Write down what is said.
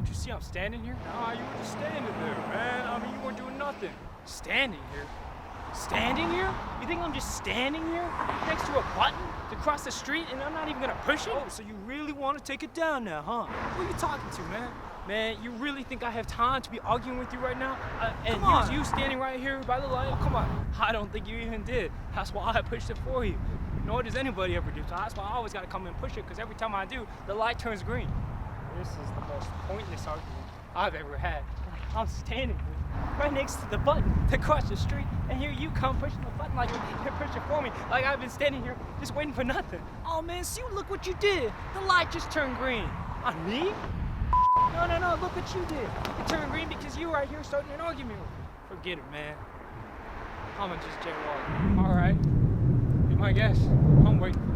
Don't you see I'm standing here? Nah, you were just standing there, man. I mean, you weren't doing nothing. Standing here? Standing here? You think I'm just standing here next to a button to cross the street and I'm not even gonna push it? Oh, so you really want to take it down now, huh? Who are you talking to, man? Man, you really think I have time to be arguing with you right now? And Come on. you standing right here by the light? Oh, come on. I don't think you even did. That's why I pushed it for you. Nor does anybody ever do. So that's why I always gotta come and push it, because every time I do, the light turns green. This is the most pointless argument I've ever had. I'm standing here, right next to the button to cross the street, and here you come pushing the button like you're pushing for me, like I've been standing here just waiting for nothing. Oh man, see, look what you did. The light just turned green. On me? No, look what you did. It turned green because you were right here starting an argument with me. Forget it, man. I'ma just jaywalk. All right. Be my guest. I'm waiting.